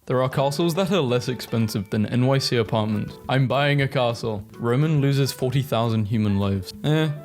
There are castles that are less expensive than NYC apartments. I'm buying a castle. Roman loses 40,000 human lives.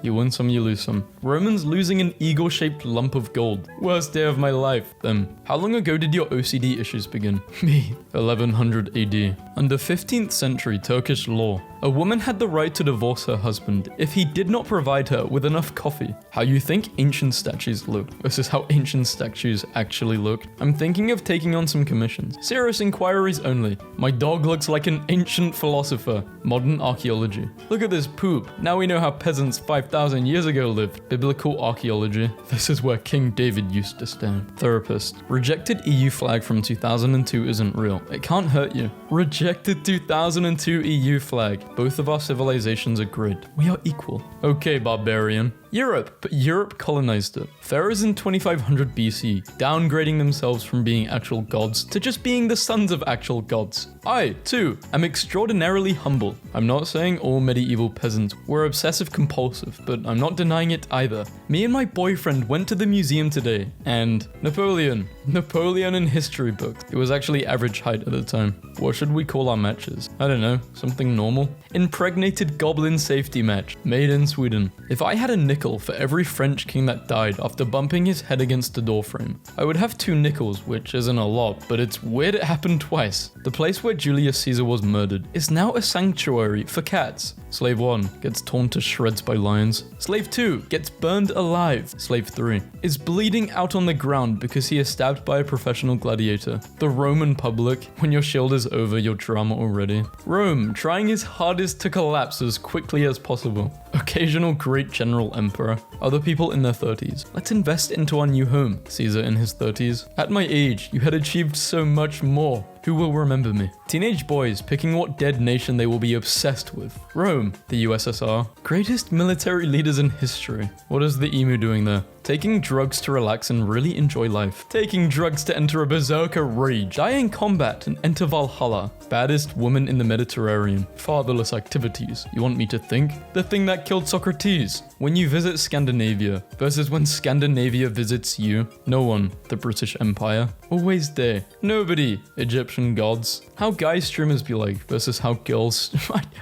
You win some, you lose some. Romans losing an eagle-shaped lump of gold. Worst day of my life. Them. How long ago did your OCD issues begin? Me. 1100 AD. Under 15th century Turkish law, a woman had the right to divorce her husband if he did not provide her with enough coffee. How you think ancient statues looked versus how ancient statues actually look. I'm thinking of taking on some commissions. Serious inquiries only. My dog looks like an ancient philosopher. Modern archaeology. Look at this poop. Now we know how peasants 5,000 years ago lived. Biblical archaeology. This is where King David used to stand. Therapist. Rejected EU flag from 2002 isn't real. It can't hurt you. Rejected 2002 EU flag. Both of our civilizations are grid. We are equal. Okay, barbarian. Europe, but Europe colonized it. Pharaohs in 2500 BC, downgrading themselves from being actual gods to just being the sons of actual gods. I, too, am extraordinarily humble. I'm not saying all medieval peasants were obsessive compulsive, but I'm not denying it either. Me and my boyfriend went to the museum today, and Napoleon in history books. It was actually average height at the time. What should we call our matches? I don't know, something normal? Impregnated goblin safety match, made in Sweden. If I had a nickel for every French king that died after bumping his head against a doorframe, I would have 2 nickels, which isn't a lot, but it's weird it happened twice. The place where Julius Caesar was murdered is now a sanctuary for cats. Slave 1 gets torn to shreds by lions. Slave 2 gets burned alive. Slave 3 is bleeding out on the ground because he is stabbed by a professional gladiator. The Roman public, when your shield is over, your drama already. Rome, trying his hardest to collapse as quickly as possible. Occasional great general emperor. Other people in their 30s. Let's invest into our new home. Caesar in his 30s. At my age, you had achieved so much more. Who will remember me? Teenage boys picking what dead nation they will be obsessed with. Rome, the USSR. Greatest military leaders in history. What is the emu doing there? Taking drugs to relax and really enjoy life. Taking drugs to enter a berserker rage. Die in combat and enter Valhalla. Baddest woman in the Mediterranean. Fatherless activities. You want me to think? The thing that killed Socrates. When you visit Scandinavia versus when Scandinavia visits you. No one. The British Empire. Always there. Nobody. Egyptian gods. How guys streamers be like versus how girls...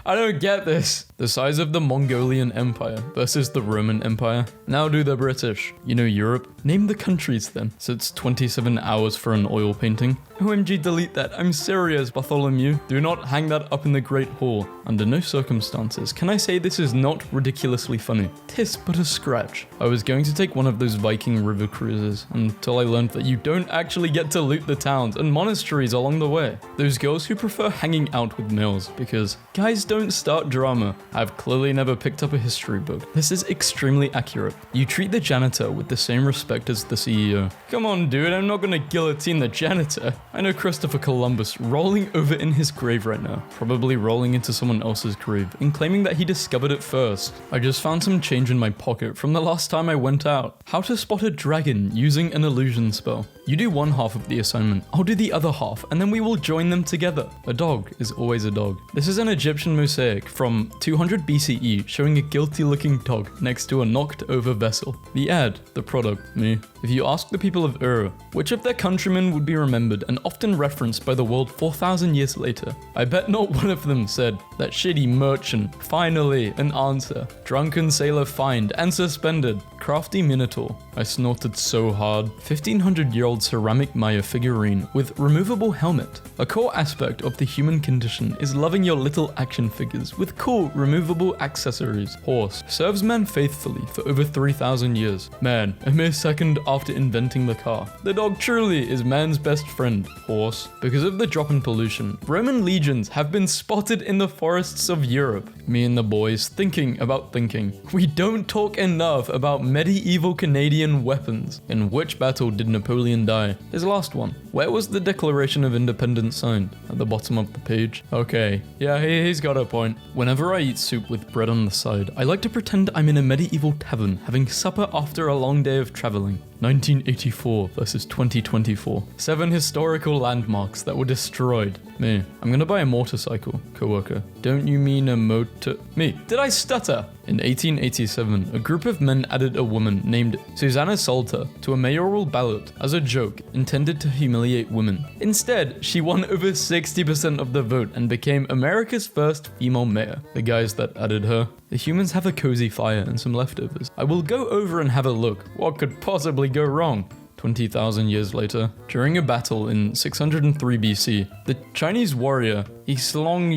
I don't get this. The size of the Mongolian Empire versus the Roman Empire. Now do the British. You know Europe? Name the countries then. So it's 27 hours for an oil painting. OMG, delete that. I'm serious, Bartholomew. Do not hang that up in the Great Hall. Under no circumstances can I say this is not ridiculously funny. 'Tis but a scratch. I was going to take one of those Viking river cruises until I learned that you don't actually get to loot the towns and monasteries along the way. Those girls who prefer hanging out with males because guys don't start drama. I've clearly never picked up a history book. This is extremely accurate. You treat the janitor with the same respect as the CEO. Come on, dude, I'm not gonna guillotine the janitor. I know Christopher Columbus rolling over in his grave right now, probably rolling into someone else's grave and claiming that he discovered it first. I just found some change in my pocket from the last time I went out. How to spot a dragon using an illusion spell. You do one half of the assignment, I'll do the other half, and then we will join them together. A dog is always a dog. This is an Egyptian mosaic from 200 BCE showing a guilty looking dog next to a knocked over vessel. The ad, the product, me. If you ask the people of Ur, which of their countrymen would be remembered and often referenced by the world 4,000 years later, I bet not one of them said, that shitty merchant. Finally, an answer. Drunken sailor fined and suspended. Crafty minotaur. I snorted so hard. 1500-year-old ceramic Maya figurine with removable helmet. A core aspect of the human condition is loving your little action figures with cool removable accessories. Horse. Serves man faithfully for over 3,000 years. Man, a mere second after inventing the car. The dog truly is man's best friend. Horse. Because of the drop in pollution, Roman legions have been spotted in the forests of Europe. Me and the boys thinking about thinking. We don't talk enough about medieval Canadian weapons. In which battle did Napoleon die? His last one. Where was the Declaration of Independence signed? At the bottom of the page. Okay, yeah, he's got a point. Whenever I eat soup with bread on the side, I like to pretend I'm in a medieval tavern having supper after a long day of traveling. 1984 versus 2024. 7 historical landmarks that were destroyed. Me. I'm gonna buy a motorcycle, coworker. Don't you mean a motor? Me. Did I stutter? In 1887, a group of men added a woman named Susanna Salter to a mayoral ballot as a joke intended to humiliate women. Instead, she won over 60% of the vote and became America's first female mayor. The guys that added her. The humans have a cozy fire and some leftovers. I will go over and have a look. What could possibly go wrong? 20,000 years later, during a battle in 603 BC, the Chinese warrior Yislong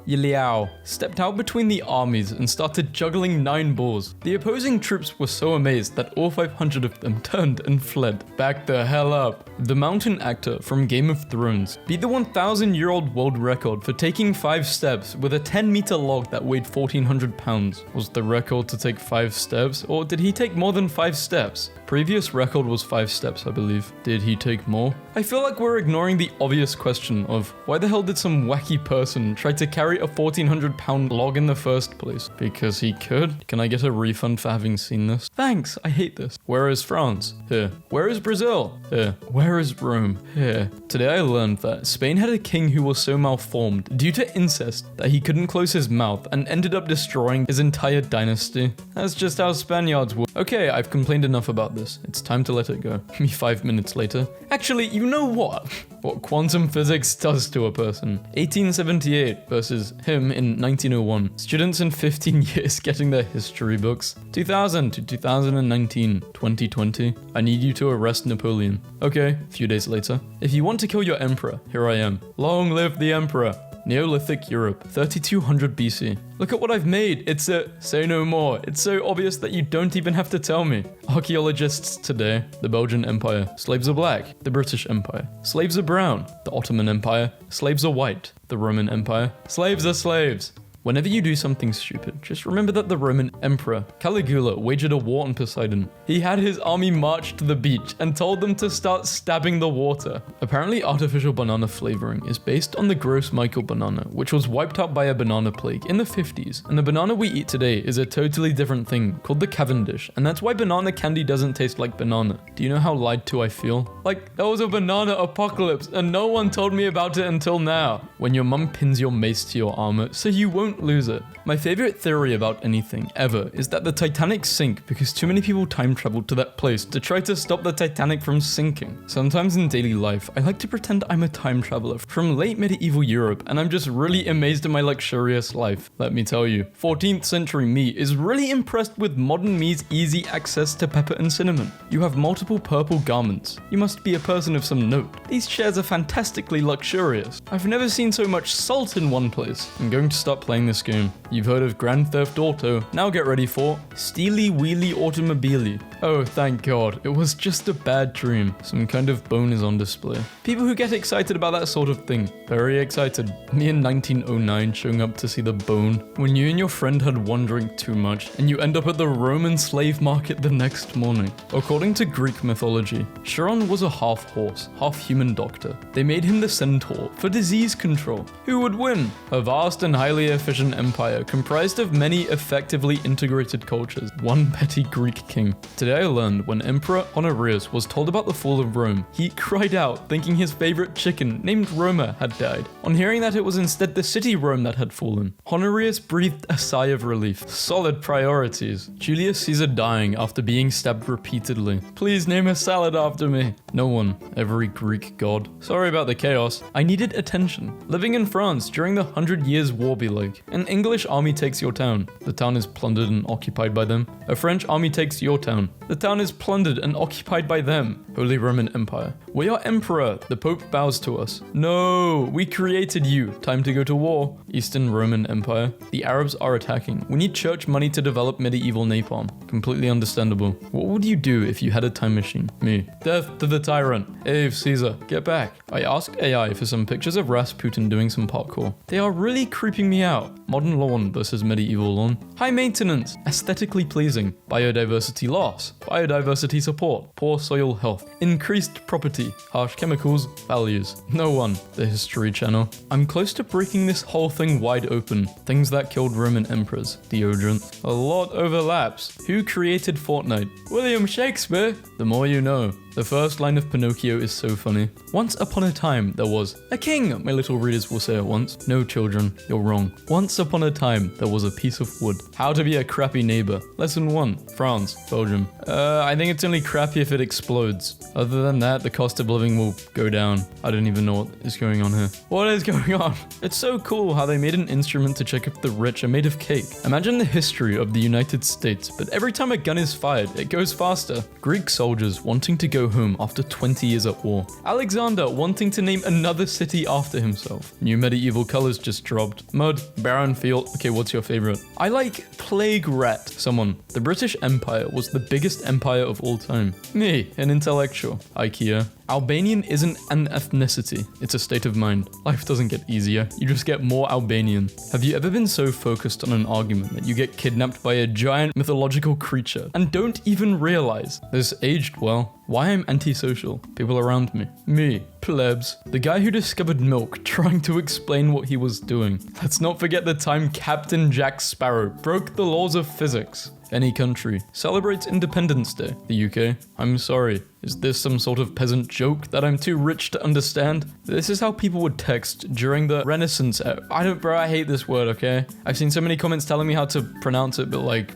Yiliao stepped out between the armies and started juggling 9 balls. The opposing troops were so amazed that all 500 of them turned and fled. Back the hell up. The mountain actor from Game of Thrones beat the 1,000-year-old world record for taking 5 steps with a 10-meter log that weighed 1,400 pounds. Was the record to take 5 steps, or did he take more than 5 steps? Previous record was 5 steps, I believe. Did he take more? I feel like we're ignoring the obvious question of why the hell did some wacky person try to carry a 1,400-pound log in the first place? Because he could? Can I get a refund for having seen this? Thanks, I hate this. Where is France? Here. Where is Brazil? Here. Where is Rome? Here. Today I learned that Spain had a king who was so malformed due to incest that he couldn't close his mouth and ended up destroying his entire dynasty. That's just how Spaniards work. Okay, I've complained enough about this. It's time to let it go. Me 5 minutes later. Actually, you know what? What quantum physics does to a person. 1878 versus him in 1901. Students in 15 years getting their history books. 2000 to 2019, 2020. I need you to arrest Napoleon. Okay, a few days later. If you want to kill your emperor, here I am. Long live the emperor. Neolithic Europe, 3200 BC. Look at what I've made. It's a... Say no more. It's so obvious that you don't even have to tell me. Archaeologists today. The Belgian Empire. Slaves are black. The British Empire. Slaves are brown. The Ottoman Empire. Slaves are white. The Roman Empire. Slaves are slaves. Whenever you do something stupid, just remember that the Roman Emperor Caligula wagered a war on Poseidon. He had his army march to the beach and told them to start stabbing the water. Apparently, artificial banana flavoring is based on the gross Michael banana, which was wiped out by a banana plague in the 50s. And the banana we eat today is a totally different thing called the Cavendish, and that's why banana candy doesn't taste like banana. Do you know how lied to I feel? Like, there was a banana apocalypse and no one told me about it until now. When your mum pins your mace to your armor so you won't lose it. My favorite theory about anything ever is that the Titanic sank because too many people time traveled to that place to try to stop the Titanic from sinking. Sometimes in daily life, I like to pretend I'm a time traveler from late medieval Europe and I'm just really amazed at my luxurious life. Let me tell you, 14th century me is really impressed with modern me's easy access to pepper and cinnamon. You have multiple purple garments. You must be a person of some note. These chairs are fantastically luxurious. I've never seen so much salt in one place. I'm going to stop playing this game. You've heard of Grand Theft Auto. Now get ready for Steely Wheelie Automobile. Oh, thank God. It was just a bad dream. Some kind of bone is on display. People who get excited about that sort of thing. Very excited. Me in 1909 showing up to see the bone. When you and your friend had one drink too much and you end up at the Roman slave market the next morning. According to Greek mythology, Chiron was a half horse, half human doctor. They made him the centaur for disease control. Who would win? A vast and highly efficient empire comprised of many effectively integrated cultures. One petty Greek king. Today I learned when Emperor Honorius was told about the fall of Rome, he cried out thinking his favorite chicken named Roma had died. On hearing that it was instead the city Rome that had fallen, Honorius breathed a sigh of relief. Solid priorities. Julius Caesar dying after being stabbed repeatedly. Please name a salad after me. No one. Every Greek god. Sorry about the chaos. I needed attention. Living in France during the 100 Years' War be like. An English army takes your town. The town is plundered and occupied by them. A French army takes your town. The town is plundered and occupied by them. Holy Roman Empire. We are emperor. The Pope bows to us. No, we created you. Time to go to war. Eastern Roman Empire. The Arabs are attacking. We need church money to develop medieval napalm. Completely understandable. What would you do if you had a time machine? Me. Death to the tyrant. Ave Caesar, get back. I asked AI for some pictures of Rasputin doing some parkour. They are really creeping me out. Modern lawn versus medieval lawn. high maintenance, aesthetically pleasing, biodiversity loss, biodiversity support, poor soil health, increased property, harsh chemicals, values. No one, the History Channel. I'm close to breaking this whole thing wide open. Things that killed Roman emperors, deodorant. A lot overlaps. Who created Fortnite? William Shakespeare. The more you know. The first line of Pinocchio is so funny. Once upon a time, there was a king, my little readers will say at once. No, children, you're wrong. Once upon a time, there was a piece of wood. How to be a crappy neighbor. Lesson 1. France, Belgium. I think it's only crappy if it explodes. Other than that, the cost of living will go down. I don't even know what is going on here. What is going on? It's so cool how they made an instrument to check if the rich are made of cake. Imagine the history of the United States, but every time a gun is fired, it goes faster. Greek soldiers wanting to go home after 20 years at war. Alexander wanting to name another city after himself. New medieval colors just dropped. Mud, barren field. Okay, what's your favorite? I like plague rat. Someone. The British Empire was the biggest empire of all time. Me, an intellectual. IKEA. Albanian isn't an ethnicity, it's a state of mind. Life doesn't get easier, you just get more Albanian. Have you ever been so focused on an argument that you get kidnapped by a giant mythological creature and don't even realize? This aged well. Why I'm antisocial? People around me. Me, plebs. The guy who discovered milk trying to explain what he was doing. Let's not forget the time Captain Jack Sparrow broke the laws of physics. Any country celebrates Independence Day. The UK? I'm sorry. Is this some sort of peasant joke that I'm too rich to understand? This is how people would text during the Renaissance era. I hate this word, okay? I've seen so many comments telling me how to pronounce it, but like,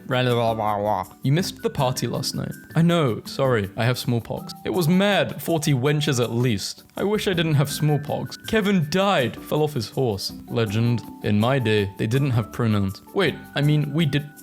you missed the party last night. I know, sorry, I have smallpox. It was mad, 40 wenches at least. I wish I didn't have smallpox. Kevin died, fell off his horse. Legend. In my day, they didn't have pronouns. Wait, I mean,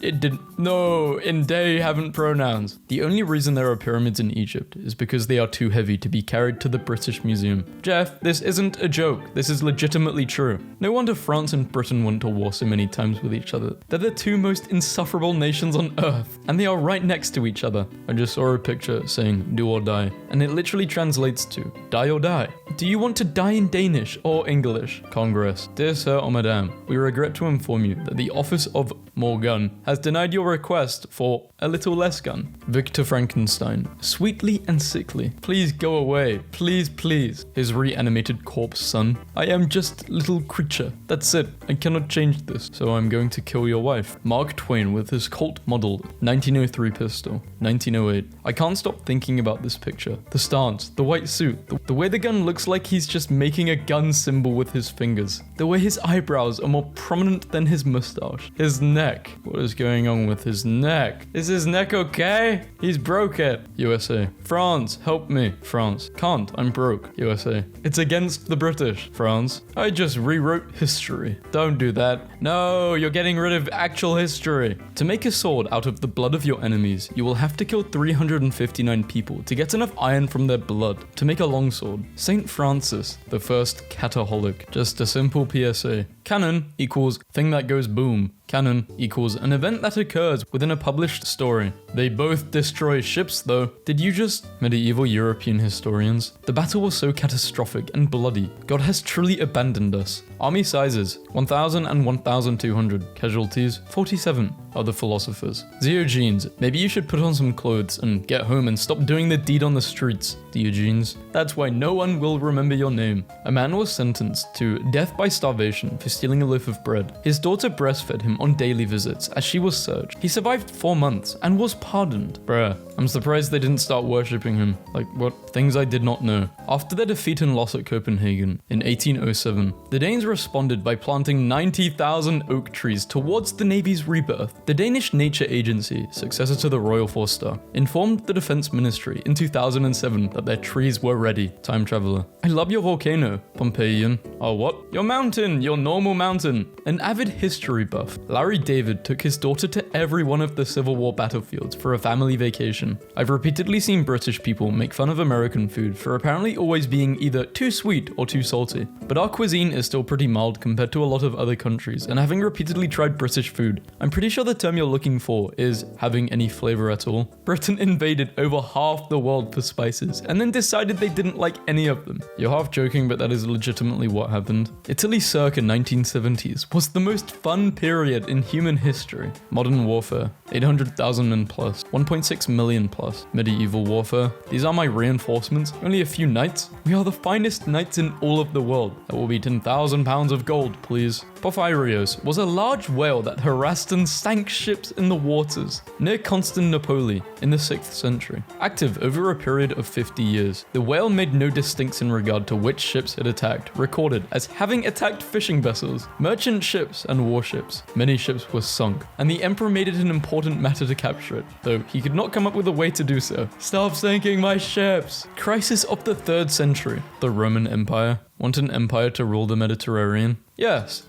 it didn't. No, in day haven't pronouns. The only reason there are pyramids in Egypt is because they are too heavy to be carried to the British Museum. Jeff, this isn't a joke. This is legitimately true. No wonder France and Britain went to war so many times with each other. They're the two most insufferable nations on earth, and they are right next to each other. I just saw a picture saying do or die, and it literally translates to die or die. Do you want to die in Danish or English? Congress. Dear Sir or Madame, we regret to inform you that the Office of More Gun has denied your request for a little less gun. Victor Frankenstein. Sweetly and sickly. Please go away. Please, please. His reanimated corpse son. I am just little creature. That's it. I cannot change this. So I'm going to kill your wife. Mark Twain with his Colt model 1903 pistol. 1908. I can't stop thinking about this picture. The stance, the white suit, the way the gun looks like he's just making a gun symbol with his fingers. The way his eyebrows are more prominent than his mustache. His neck. What is going on with his neck? Is his neck okay? He's broke it. USA. France, help me. France. Can't, I'm broke. USA. It's against the British. France. I just rewrote history. Don't do that. No, you're getting rid of actual history. To make a sword out of the blood of your enemies, you will have to kill 359 people to get enough iron from their blood to make a longsword. Saint Francis, the first cataholic. Just a simple PSA. Canon equals thing that goes boom. Canon equals an event that occurs within a published story. They both destroy ships though. Did you just? Medieval European historians. The battle was so catastrophic and bloody. God has truly abandoned us. Army sizes 1,000 and 1,200. Casualties 47. Other philosophers. Diogenes, maybe you should put on some clothes and get home and stop doing the deed on the streets. Diogenes, that's why no one will remember your name. A man was sentenced to death by starvation for stealing a loaf of bread. His daughter breastfed him on daily visits as she was searched. He survived 4 months and was pardoned. Bruh, I'm surprised they didn't start worshipping him. Like, what? Things I did not know. After their defeat and loss at Copenhagen in 1807, the Danes responded by planting 90,000 oak trees towards the Navy's rebirth. The Danish Nature Agency, successor to the Royal Forster, informed the Defense Ministry in 2007 that their trees were ready. Time traveler. I love your volcano, Pompeian. Oh, what? Your mountain, your normal mountain. An avid history buff, Larry David took his daughter to every one of the Civil War battlefields for a family vacation. I've repeatedly seen British people make fun of American food for apparently always being either too sweet or too salty. But our cuisine is still pretty mild compared to a lot of other countries, and having repeatedly tried British food, I'm pretty sure the term you're looking for is having any flavor at all. Britain invaded over half the world for spices, and then decided they didn't like any of them. You're half joking, but that is legitimately what what happened. Italy circa 1970s was the most fun period in human history. Modern warfare, 800,000 men plus, 1.6 million plus. Medieval warfare, these are my reinforcements. Only a few knights. We are the finest knights in all of the world. That will be 10,000 pounds of gold, please. Porphyrios was a large whale that harassed and sank ships in the waters near Constantinople in the 6th century. Active over a period of 50 years, the whale made no distincts in regard to which ships it attacked, recorded as having attacked fishing vessels, merchant ships, and warships. Many ships were sunk, and the emperor made it an important matter to capture it, though he could not come up with a way to do so. Stop sinking my ships! Crisis of the 3rd century. The Roman Empire. Want an empire to rule the Mediterranean? Yes,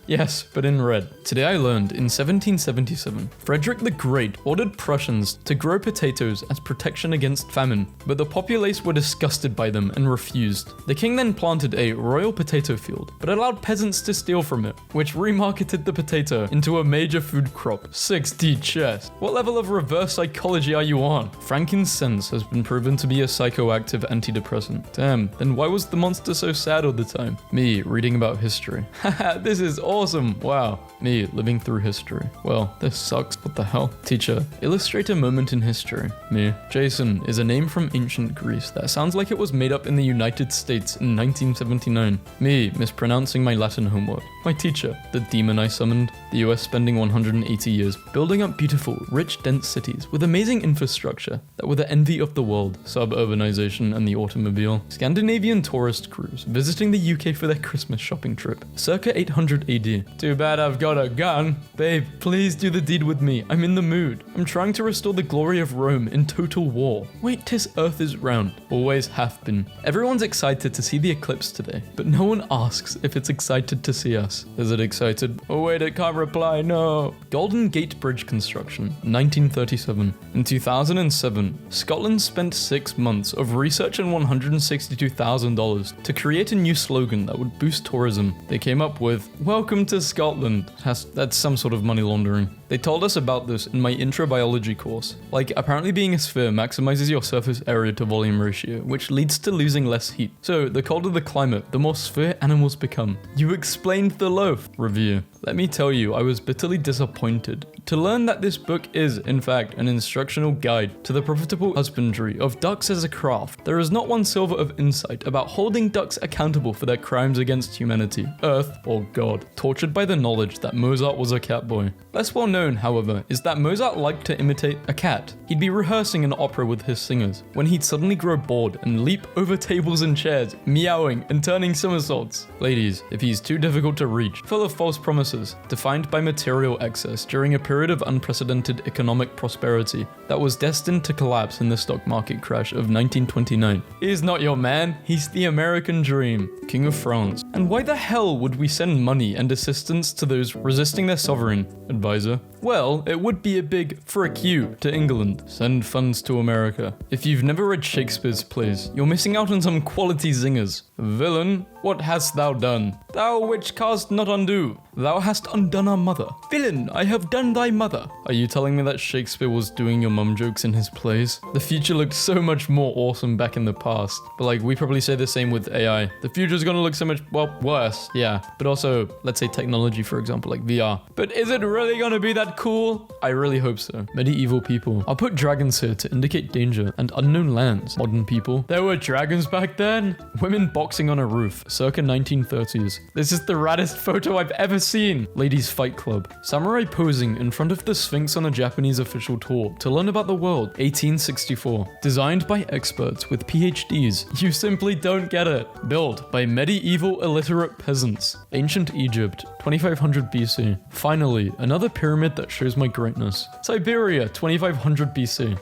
but in red. Today I learned in 1777, Frederick the Great ordered Prussians to grow potatoes as protection against famine, but the populace were disgusted by them and refused. The king then planted a royal potato field, but allowed peasants to steal from it, which remarketed the potato into a major food crop. 60 chess. What level of reverse psychology are you on? Frankincense has been proven to be a psychoactive antidepressant. Damn, then why was the monster so sad all the time? Me reading about history. Haha, this is awesome. Wow. Me living through history. Well, this sucks. What the hell? Teacher, illustrate a moment in history. Me. Jason is a name from ancient Greece that sounds like it was made up in the United States in 1979. Me mispronouncing my Latin homework. My teacher, the demon I summoned. The US spending 180 years building up beautiful, rich, dense cities with amazing infrastructure that were the envy of the world. Suburbanization and the automobile. Scandinavian tourist crews visiting the UK for their Christmas shopping trip. Circa 800 AD. Too bad I've got a gun. Babe, please do the deed with me. I'm in the mood. I'm trying to restore the glory of Rome in total war. Wait, 'tis earth is round. Always have been. Everyone's excited to see the eclipse today, but no one asks if it's excited to see us. Is it excited? Oh wait, it can't reply, no. Golden Gate Bridge construction, 1937. In 2007, Scotland spent 6 months of research and $162,000 to create a new slogan that would boost tourism. They came up with, "Welcome to Scotland." That's some sort of money laundering. They told us about this in my intro biology course. Like, apparently being a sphere maximizes your surface area to volume ratio, which leads to losing less heat. So, the colder the climate, the more sphere animals become. You explained the loaf. Review. Let me tell you, I was bitterly disappointed to learn that this book is, in fact, an instructional guide to the profitable husbandry of ducks as a craft. There is not one silver of insight about holding ducks accountable for their crimes against humanity, Earth, or God, tortured by the knowledge that Mozart was a catboy. Less well known, however, is that Mozart liked to imitate a cat. He'd be rehearsing an opera with his singers, when he'd suddenly grow bored and leap over tables and chairs, meowing and turning somersaults. Ladies, if he's too difficult to reach, full of false promises, defined by material excess during a period of unprecedented economic prosperity that was destined to collapse in the stock market crash of 1929. He's not your man, he's the American dream, King of France. And why the hell would we send money and assistance to those resisting their sovereign? Advisor. Well, it would be a big frick you to England. Send funds to America. If you've never read Shakespeare's plays, you're missing out on some quality zingers. Villain, what hast thou done? Thou which canst not undo. Thou hast undone our mother. Villain, I have done thy mother. Are you telling me that Shakespeare was doing your mum jokes in his plays? The future looked so much more awesome back in the past. But like, we probably say the same with AI. The future's gonna look so much, well, worse. Yeah, but also, let's say technology, for example, like VR. But is it really gonna be that cool? I really hope so. Medieval people. I'll put dragons here to indicate danger and unknown lands. Modern people. There were dragons back then? Women boxing on a roof, circa 1930s. This is the raddest photo I've ever seen. Ladies Fight Club. Samurai posing in front of the Sphinx on a Japanese official tour to learn about the world, 1864. Designed by experts with PhDs. You simply don't get it. Built by medieval illiterate peasants. Ancient Egypt, 2500 BC. Finally, another pyramid that shows my greatness. Siberia, 2500 BC.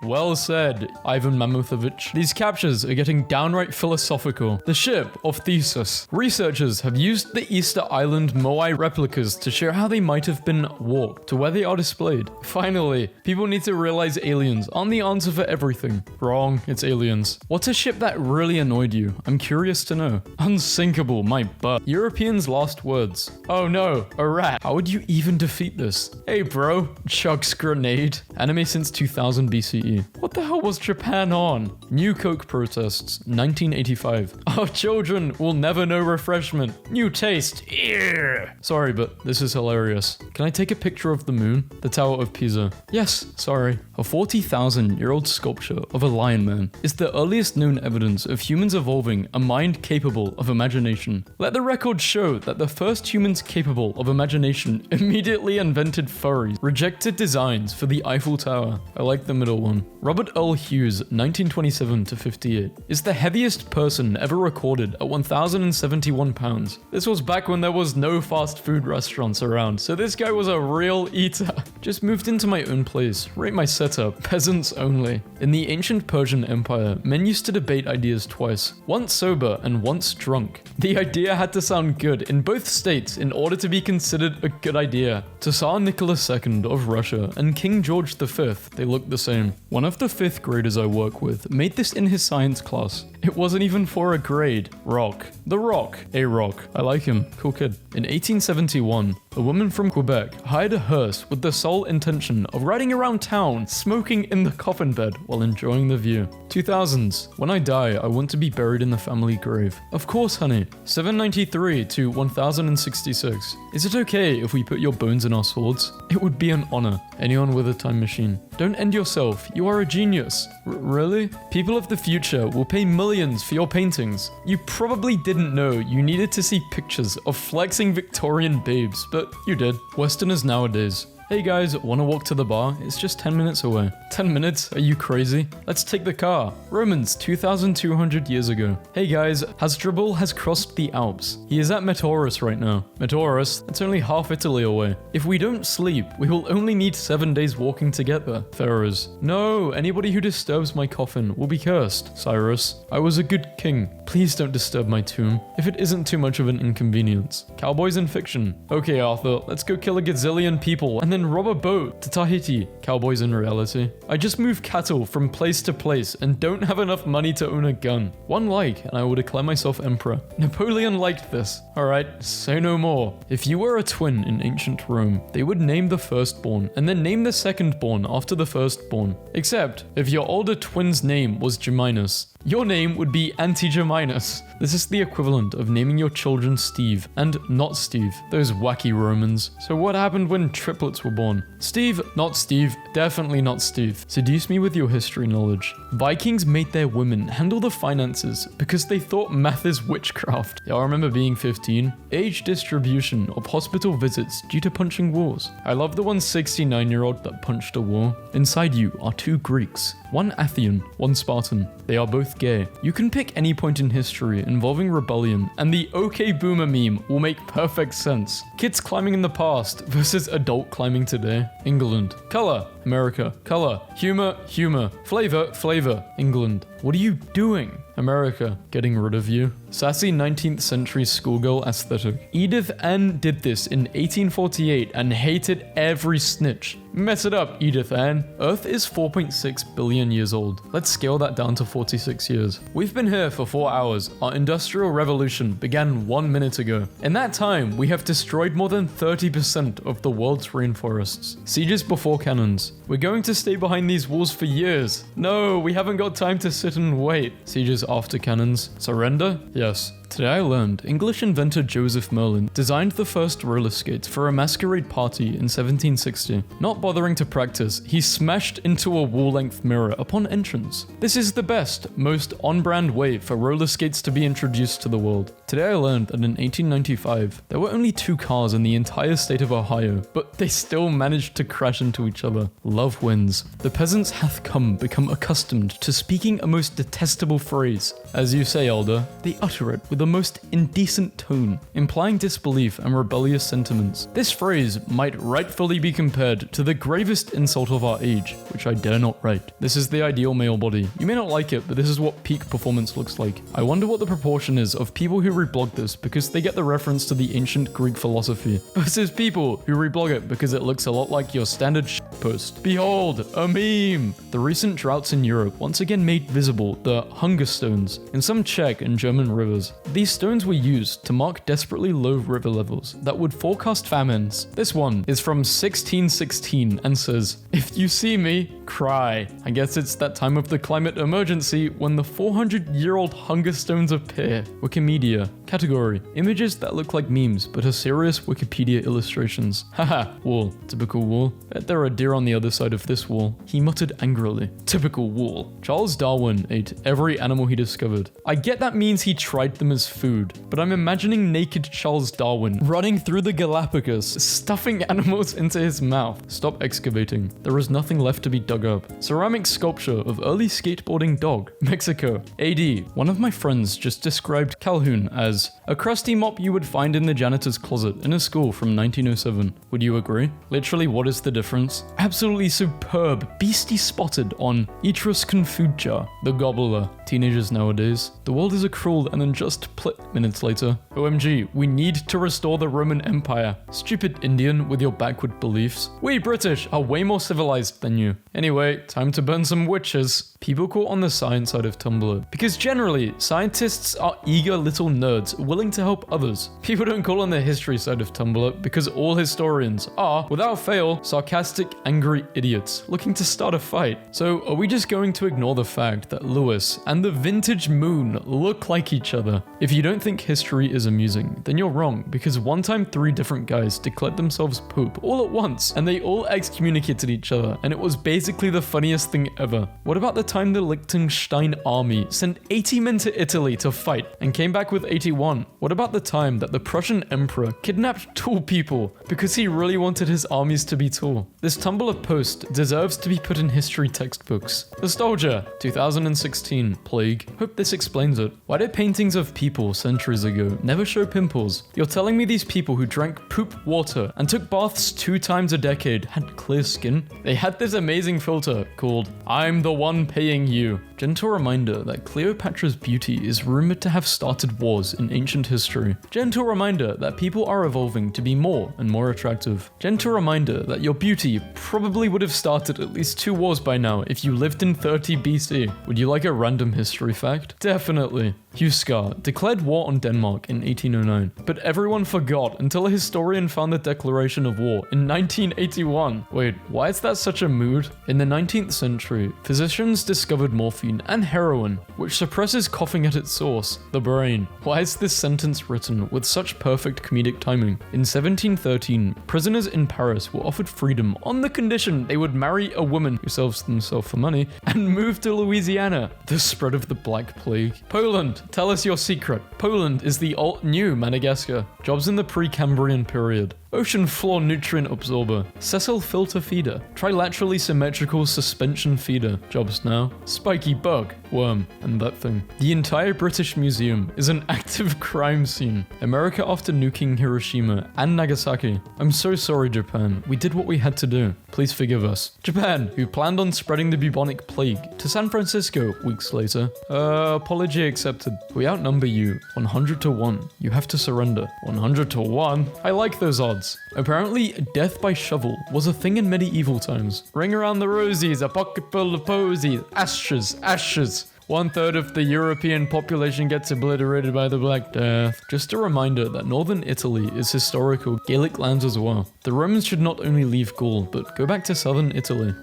Well said, Ivan Mamuthovich. These captures are getting downright philosophical. The ship of Theseus. Researchers have used the East Easter Island Moai replicas to show how they might have been warped to where they are displayed. Finally, people need to realize aliens aren't the answer for everything. Wrong, it's aliens. What's a ship that really annoyed you? I'm curious to know. Unsinkable, my butt. Europeans' last words. Oh no, a rat. How would you even defeat this? Hey bro, chucks grenade. Anime since 2000 BCE. What the hell was Japan on? New Coke protests, 1985. Our children will never know refreshment. New taste. Ew. Sorry, but this is hilarious. Can I take a picture of the moon? The Tower of Pisa. Yes, sorry. A 40,000-year-old sculpture of a lion man is the earliest known evidence of humans evolving a mind capable of imagination. Let the record show that the first humans capable of imagination immediately invented furries, rejected designs for the Eiffel Tower. I like the middle one. Robert Earl Hughes, 1927 to 58, is the heaviest person ever recorded at 1,071 pounds. This was back when there was no fast food restaurants around, so this guy was a real eater. Just moved into my own place. Rate my setup. Peasants only. In the ancient Persian Empire, men used to debate ideas twice. Once sober and once drunk. The idea had to sound good in both states in order to be considered a good idea. To Tsar Nicholas II of Russia and King George V, they looked the same. One of the 5th graders I work with made this in his science class. It wasn't even for a grade. Rock. The Rock. A Rock. I like him. Cool kid. In 1871, a woman from Quebec hired a hearse with the sole intention of riding around town smoking in the coffin bed while enjoying the view. 2000s. When I die, I want to be buried in the family grave. Of course, honey. 793 to 1066. Is it okay if we put your bones in our swords? It would be an honor. Anyone with a time machine. Don't end yourself. You are a genius. Really? People of the future will pay millions for your paintings. You probably didn't know you needed to see pictures of flexing Victorian babes, but you did. Westerners nowadays. Hey guys, wanna walk to the bar? It's just 10 minutes away. 10 minutes? Are you crazy? Let's take the car. Romans 2,200 years ago. Hey guys, Hasdrubal has crossed the Alps. He is at Metaurus right now. Metaurus? That's only half Italy away. If we don't sleep, we will only need 7 days walking to get there. Pharaohs. No, anybody who disturbs my coffin will be cursed. Cyrus. I was a good king. Please don't disturb my tomb, if it isn't too much of an inconvenience. Cowboys in fiction. Okay, Arthur, let's go kill a gazillion people and then rob a boat to Tahiti. Cowboys in reality. I just move cattle from place to place and don't have enough money to own a gun. 1 like and I will declare myself emperor. Napoleon liked this. Alright, say no more. If you were a twin in ancient Rome, they would name the firstborn and then name the secondborn after the firstborn. Except, if your older twin's name was Geminus, your name would be Antigeminus. This is the equivalent of naming your children Steve and not Steve. Those wacky Romans. So what happened when triplets were born? Steve, not Steve, definitely not Steve. Seduce me with your history knowledge. Vikings made their women handle the finances because they thought math is witchcraft. Yeah, I remember being 15. Age distribution of hospital visits due to punching walls. I love the 169-year-old that punched a wall. Inside you are 2 Greeks. 1 Athenian, 1 Spartan. They are both gay. You can pick any point in history involving rebellion, and the OK Boomer meme will make perfect sense. Kids climbing in the past versus adult climbing today. England. Color. America. Color. Humor. Humor. Flavor. Flavor. England. What are you doing? America. Getting rid of you. Sassy 19th century schoolgirl aesthetic. Edith Ann did this in 1848 and hated every snitch. Mess it up, Edith Ann. Earth is 4.6 billion years old. Let's scale that down to 46 years. We've been here for 4 hours. Our industrial revolution began 1 minute ago. In that time, we have destroyed more than 30% of the world's rainforests. Sieges before cannons. We're going to stay behind these walls for years. No, we haven't got time to sit and wait. Sieges after cannons. Surrender? Yes. Today I learned English inventor Joseph Merlin designed the first roller skates for a masquerade party in 1760. Not bothering to practice, he smashed into a wall-length mirror upon entrance. This is the best, most on-brand way for roller skates to be introduced to the world. Today I learned that in 1895, there were only 2 cars in the entire state of Ohio, but they still managed to crash into each other. Love wins. The peasants hath become accustomed to speaking a most detestable phrase. As you say, elder, they utter it with with the most indecent tone, implying disbelief and rebellious sentiments. This phrase might rightfully be compared to the gravest insult of our age, which I dare not write. This is the ideal male body. You may not like it, but this is what peak performance looks like. I wonder what the proportion is of people who reblog this because they get the reference to the ancient Greek philosophy, versus people who reblog it because it looks a lot like your standard post. Behold, a meme! The recent droughts in Europe once again made visible the hunger stones in some Czech and German rivers. These stones were used to mark desperately low river levels that would forecast famines. This one is from 1616 and says, "If you see me, cry." I guess it's that time of the climate emergency when the 400-year-old hunger stones appear. Wikimedia. Category: images that look like memes but are serious Wikipedia illustrations. Haha, wall. Typical wall. Bet there are deer on the other side of this wall. He muttered angrily. Typical wall. Charles Darwin ate every animal he discovered. I get that means he tried them as food, but I'm imagining naked Charles Darwin running through the Galapagos, stuffing animals into his mouth. Stop excavating. There is nothing left to be dug up. Ceramic sculpture of early skateboarding dog. Mexico. AD. One of my friends just described Calhoun as a crusty mop you would find in the janitor's closet in a school from 1907. Would you agree? Literally, what is the difference? Absolutely superb, beastie spotted on Etruscan food jar. The gobbler. Teenagers nowadays. The world is a cruel and then just minutes later. OMG, we need to restore the Roman Empire. Stupid Indian with your backward beliefs. We British are way more civilized than you. Anyway, time to burn some witches. People caught on the science side of Tumblr. Because generally, scientists are eager little nerds willing to help others. People don't call on the history side of Tumblr because all historians are, without fail, sarcastic, angry idiots looking to start a fight. So are we just going to ignore the fact that Lewis and the vintage moon look like each other? If you don't think history is amusing, then you're wrong, because one time 3 different guys declared themselves Pope all at once, and they all excommunicated each other, and it was basically the funniest thing ever. What about the time the Liechtenstein army sent 80 men to Italy to fight and came back with 81? What about the time that the Prussian emperor kidnapped tall people because he really wanted his armies to be tall? This Tumblr post deserves to be put in history textbooks. Nostalgia, 2016, plague. Hope this explains it. Why did paintings of people centuries ago never show pimples? You're telling me these people who drank poop water and took baths 2 times a decade had clear skin? They had this amazing filter called "I'm the one paying you." Gentle reminder that Cleopatra's beauty is rumored to have started wars in ancient history. Gentle reminder that people are evolving to be more and more attractive. Gentle reminder that your beauty probably would have started at least 2 wars by now if you lived in 30 BC. Would you like a random history fact? Definitely. Huskar declared war on Denmark in 1809, but everyone forgot until a historian found the declaration of war in 1981. Wait, why is that such a mood? In the 19th century, physicians discovered morphine and heroin, which suppresses coughing at its source, the brain. Why is this sentence written with such perfect comedic timing? In 1713, prisoners in Paris were offered freedom on the condition they would marry a woman who sells themselves for money and move to Louisiana. The spread of the Black Plague. Poland. Tell us your secret. Poland is the alt-new Madagascar. Jobs in the Precambrian period. Ocean floor nutrient absorber. Sessile filter feeder. Trilaterally symmetrical suspension feeder. Jobs now. Spiky bug. Worm. And that thing. The entire British Museum is an active crime scene. America after nuking Hiroshima and Nagasaki. I'm so sorry, Japan. We did what we had to do. Please forgive us. Japan, who planned on spreading the bubonic plague to San Francisco weeks later. Apology accepted. We outnumber you 100 to 1. You have to surrender. 100 to 1? I like those odds. Apparently, death by shovel was a thing in medieval times. Ring around the rosies, a pocket full of posies. Ashes, ashes. 1/3 of the European population gets obliterated by the Black Death. Just a reminder that northern Italy is historical Gaelic lands as well. The Romans should not only leave Gaul, but go back to southern Italy.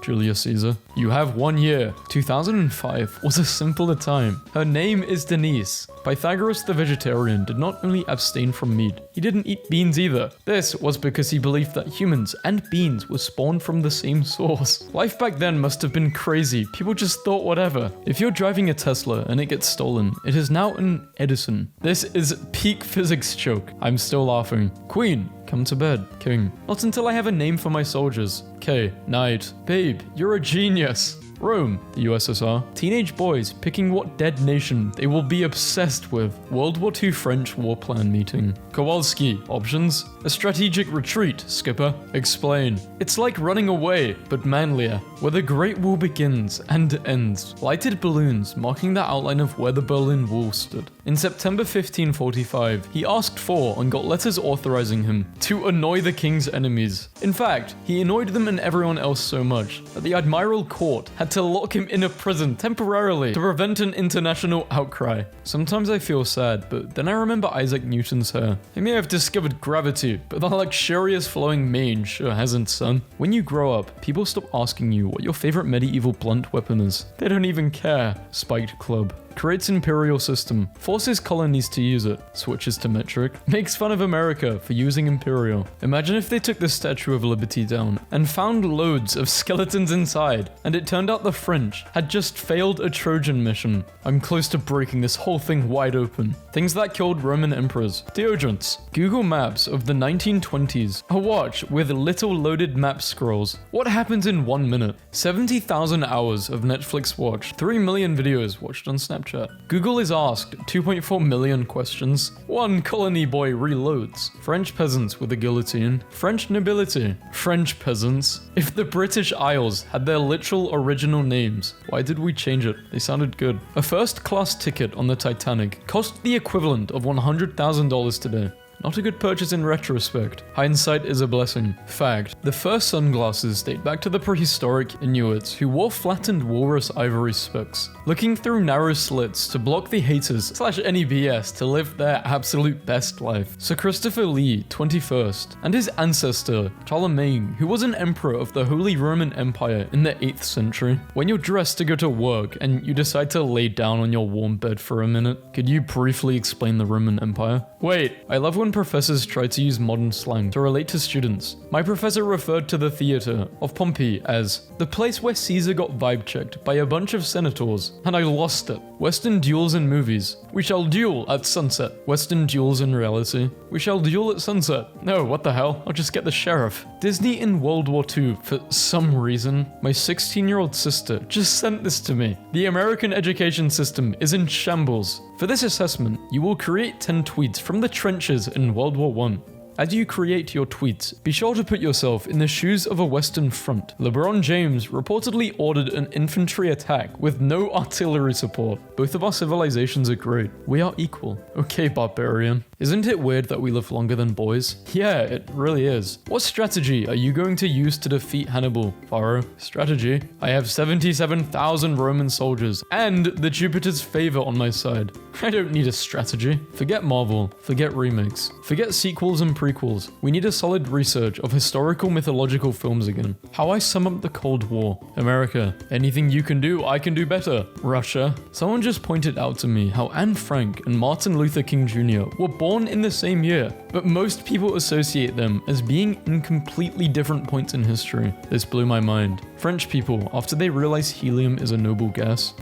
Julius Caesar. You have 1 year. 2005 was a simpler time. Her name is Denise. Pythagoras the vegetarian did not only abstain from meat, he didn't eat beans either. This was because he believed that humans and beans were spawned from the same source. Life back then must have been crazy. People just thought whatever. If you're driving a Tesla and it gets stolen, it is now an Edison. This is peak physics joke. I'm still laughing. Queen. Come to bed. King. Not until I have a name for my soldiers. K. Knight. Babe, you're a genius. Rome, the USSR. Teenage boys picking what dead nation they will be obsessed with. World War II French war plan meeting. Kowalski, options. A strategic retreat, skipper. Explain. It's like running away, but manlier, where the Great Wall begins and ends. Lighted balloons marking the outline of where the Berlin Wall stood. In September 1545, he asked for and got letters authorizing him to annoy the king's enemies. In fact, he annoyed them and everyone else so much that the Admiral Court had to lock him in a prison temporarily to prevent an international outcry. Sometimes I feel sad, but then I remember Isaac Newton's hair. He may have discovered gravity, but the luxurious flowing mane sure hasn't, son. When you grow up, people stop asking you what your favorite medieval blunt weapon is. They don't even care. Spiked club. Creates imperial system, forces colonies to use it, switches to metric, makes fun of America for using imperial. Imagine if they took the Statue of Liberty down and found loads of skeletons inside, and it turned out the French had just failed a Trojan mission. I'm close to breaking this whole thing wide open. Things that killed Roman emperors. Deodorants. Google Maps of the 1920s. A watch with little loaded map scrolls. What happens in 1 minute? 70,000 hours of Netflix watched. 3 million videos watched on Snapchat. Google is asked 2.4 million questions. One colony boy reloads. French peasants with a guillotine. French nobility. French peasants. If the British Isles had their literal original names, why did we change it? They sounded good. A first-class ticket on the Titanic cost the equivalent of $100,000 today. Not a good purchase in retrospect. Hindsight is a blessing. Fact. The first sunglasses date back to the prehistoric Inuits who wore flattened walrus ivory specs, looking through narrow slits to block the haters / any BS to live their absolute best life. Sir Christopher Lee, 21st, and his ancestor, Charlemagne, who was an emperor of the Holy Roman Empire in the 8th century. When you're dressed to go to work and you decide to lay down on your warm bed for a minute, could you briefly explain the Roman Empire? Wait, I love when professors try to use modern slang to relate to students. My professor referred to the theater of Pompeii as the place where Caesar got vibe checked by a bunch of senators, and I lost it. Western duels in movies. We shall duel at sunset. Western duels in reality. We shall duel at sunset. No, what the hell? I'll just get the sheriff. Disney in World War II for some reason. My 16-year-old sister just sent this to me. The American education system is in shambles. For this assessment, you will create 10 tweets from the trenches in World War I. As you create your tweets, be sure to put yourself in the shoes of a Western front. LeBron James reportedly ordered an infantry attack with no artillery support. Both of our civilizations are great. We are equal. Okay, barbarian. Isn't it weird that we live longer than boys? Yeah, it really is. What strategy are you going to use to defeat Hannibal, Pharaoh? Strategy? I have 77,000 Roman soldiers and the Jupiter's favor on my side. I don't need a strategy. Forget Marvel. Forget remakes. Forget sequels and prequels. We need a solid research of historical mythological films again. How I sum up the Cold War. America. Anything you can do, I can do better. Russia. Someone just pointed out to me how Anne Frank and Martin Luther King Jr. were born in the same year, but most people associate them as being in completely different points in history. This blew my mind. French people, after they realize helium is a noble gas.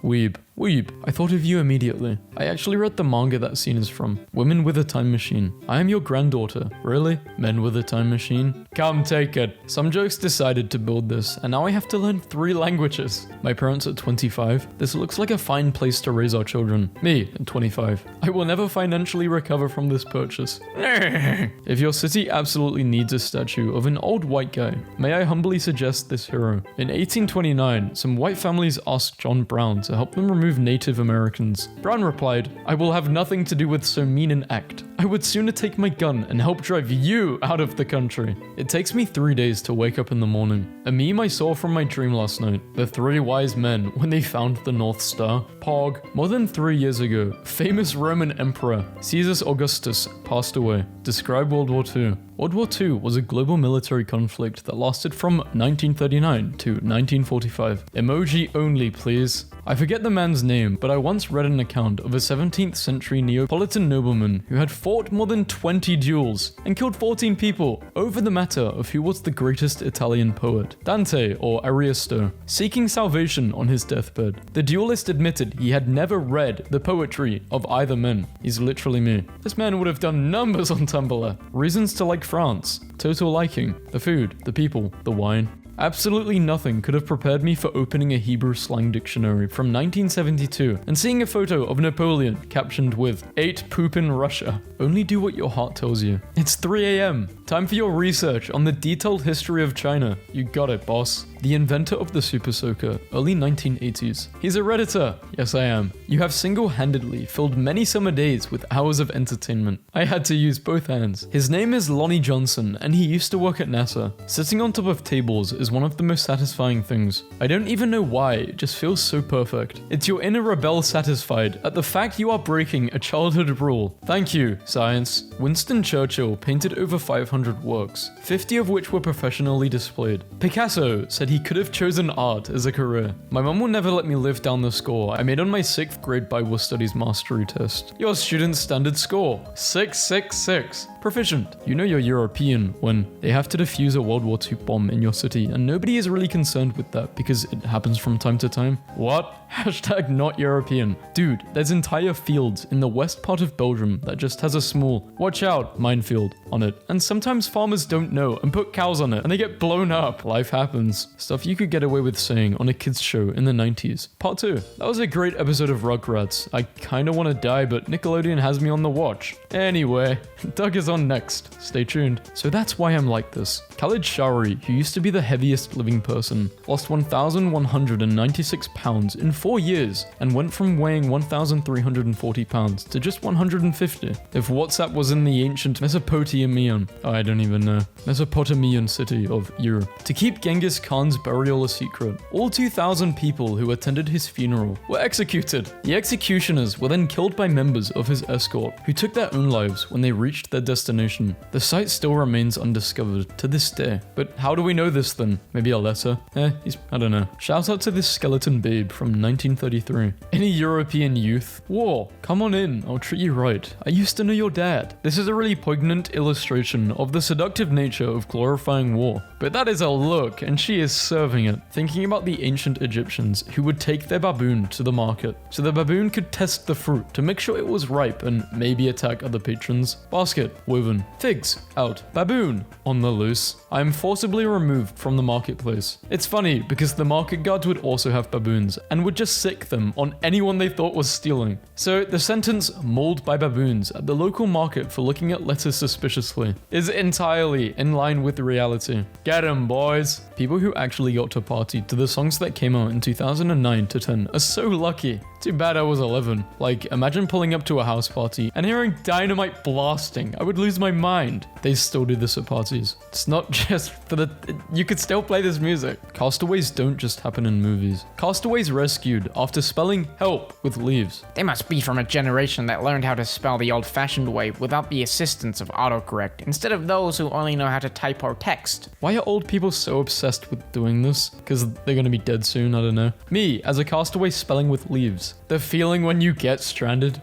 Weeb. I thought of you immediately. I actually read the manga that scene is from. Women with a time machine. I am your granddaughter. Really? Men with a time machine? Come take it. Some jokes decided to build this, and now I have to learn 3 languages. My parents at 25. This looks like a fine place to raise our children. Me at 25. I will never financially recover from this purchase. If your city absolutely needs a statue of an old white guy, may I humbly suggest this hero. In 1829, some white families asked John Brown to help them remove Native Americans. Brown replied, "I will have nothing to do with so mean an act. I would sooner take my gun and help drive you out of the country." It takes me 3 days to wake up in the morning. A meme I saw from my dream last night. The 3 wise men when they found the North Star. Pog. More than 3 years ago, famous Roman Emperor Caesar Augustus passed away. Describe World War II. World War II was a global military conflict that lasted from 1939 to 1945. Emoji only, please. I forget the man's name, but I once read an account of a 17th century Neapolitan nobleman who had fought more than 20 duels and killed 14 people over the matter of who was the greatest Italian poet, Dante or Ariosto. Seeking salvation on his deathbed, the duelist admitted he had never read the poetry of either man. He's literally me. This man would have done numbers on Tumblr. Reasons to like France. Total liking. The food, the people, the wine. Absolutely nothing could have prepared me for opening a Hebrew slang dictionary from 1972 and seeing a photo of Napoleon captioned with "Ate poop in Russia." Only do what your heart tells you. It's 3 a.m. Time for your research on the detailed history of China. You got it, boss. The inventor of the Super Soaker, early 1980s. He's a Redditor. Yes, I am. You have single-handedly filled many summer days with hours of entertainment. I had to use both hands. His name is Lonnie Johnson, and he used to work at NASA. Sitting on top of tables is one of the most satisfying things. I don't even know why, it just feels so perfect. It's your inner rebel satisfied at the fact you are breaking a childhood rule. Thank you, science. Winston Churchill painted over 500 works, 50 of which were professionally displayed. Picasso said he could have chosen art as a career. My mum will never let me live down the score I made on my 6th grade Bible Studies mastery test. Your student's standard score, 666. Proficient. You know you're European when they have to defuse a World War II bomb in your city, and nobody is really concerned with that because it happens from time to time. What? Hashtag not European. Dude, there's entire fields in the west part of Belgium that just has a small "watch out" minefield on it, and sometimes farmers don't know and put cows on it and they get blown up. Life happens. Stuff you could get away with saying on a kids show in the 90s. Part 2. That was a great episode of Rugrats. I kinda wanna die, but Nickelodeon has me on the watch. Anyway, Doug is on next. Stay tuned. So that's why I'm like this. Khalid Shari, who used to be the heaviest living person, lost 1,196 pounds in 4 years and went from weighing 1,340 pounds to just 150. If WhatsApp was in the ancient Mesopotamian city of Europe. To keep Genghis Khan's burial a secret, all 2,000 people who attended his funeral were executed. The executioners were then killed by members of his escort, who took their own lives when they reached their destination. The site still remains undiscovered to this day. But how do we know this then? Maybe a letter? I don't know. Shout out to this skeleton babe from 1933. Any European youth? War. Come on in, I'll treat you right. I used to know your dad. This is a really poignant illustration of the seductive nature of glorifying war. But that is a look, and she is serving it. Thinking about the ancient Egyptians who would take their baboon to the market, so the baboon could test the fruit to make sure it was ripe and maybe attack other patrons. Basket, woven. Figs, out. Baboon, on the loose. I am forcibly removed from the marketplace. It's funny because the market guards would also have baboons and would just sick them on anyone they thought was stealing. So the sentence "mauled by baboons" at the local market for looking at lettuce suspiciously is entirely in line with reality. Get 'em, boys. People who actually got to party to the songs that came out in 2009 to 10 are so lucky. Too bad I was 11. Like, imagine pulling up to a house party and hearing dynamite blasting. I would lose my mind. They still do this at parties. It's not just for the... You could still play this music. Castaways don't just happen in movies. Castaways rescued after spelling help with leaves. They must be from a generation that learned how to spell the old-fashioned way without the assistance of autocorrect, instead of those who only know how to type or text. Why are old people so obsessed with doing this? Because they're gonna be dead soon, I don't know. Me, as a castaway spelling with leaves. The feeling when you get stranded.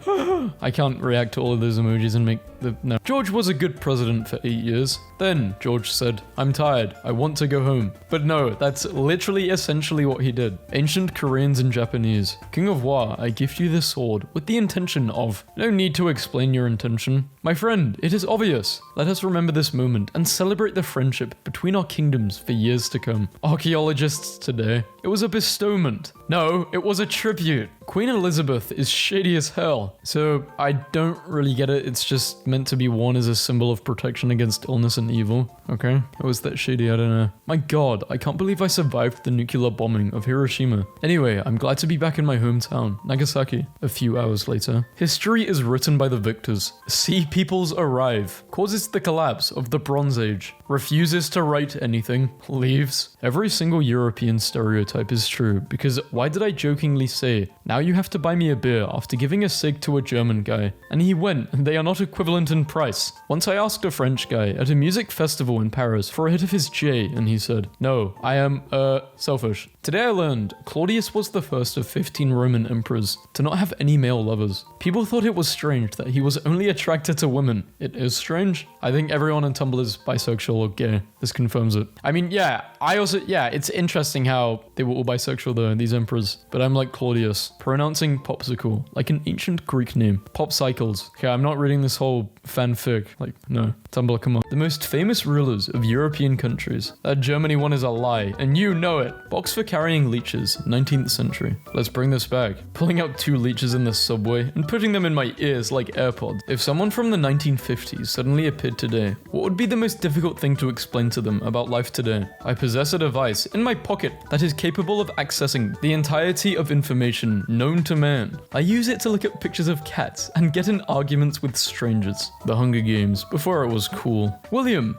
I can't react to all of those emojis and make the... No. George was a good president for 8 years. Then George said, "I'm tired. I want to go home." But no, that's literally essentially what he did. Ancient Koreans and Japanese. King of War, I gift you this sword with the intention of... No need to explain your intention. My friend, it is obvious. Let us remember this moment and celebrate the friendship between our kingdoms for years to come. Archaeologists today. It was a bestowment. No, it was a tribute. Queen Elizabeth is shady as hell. So I don't really get it. It's just meant to be worn as a symbol of protection against illness and evil. Okay, it was that shady, I don't know. My god, I can't believe I survived the nuclear bombing of Hiroshima. Anyway, I'm glad to be back in my hometown, Nagasaki, a few hours later. History is written by the victors. Sea peoples arrive. Causes the collapse of the Bronze Age. Refuses to write anything. Leaves. Every single European stereotype is true, because why did I jokingly say, "Now you have to buy me a beer," after giving a cig to a German guy? And he went, and they are not equivalent in price. Once I asked a French guy at a music festival in Paris for a hit of his J, and he said, "No, I am, selfish." Today I learned Claudius was the first of 15 Roman emperors to not have any male lovers. People thought it was strange that he was only attracted to women. It is strange. I think everyone on Tumblr is bisexual or gay. This confirms it. I mean, yeah, it's interesting how they were all bisexual though, these emperors. But I'm like Claudius, pronouncing popsicle like an ancient Greek name. Pop cycles. Okay, I'm not reading this whole fanfic. Like, no. Tumblr, come on. The most famous rulers of European countries. That Germany one is a lie, and you know it. Box for carrying leeches, 19th century. Let's bring this back. Pulling out 2 leeches in the subway and putting them in my ears like AirPods. If someone from the 1950s suddenly appeared today, what would be the most difficult thing to explain to them about life today? I possess a device in my pocket that is capable of accessing the entirety of information known to man. I use it to look at pictures of cats and get in arguments with strangers. The Hunger Games, before it was cool. William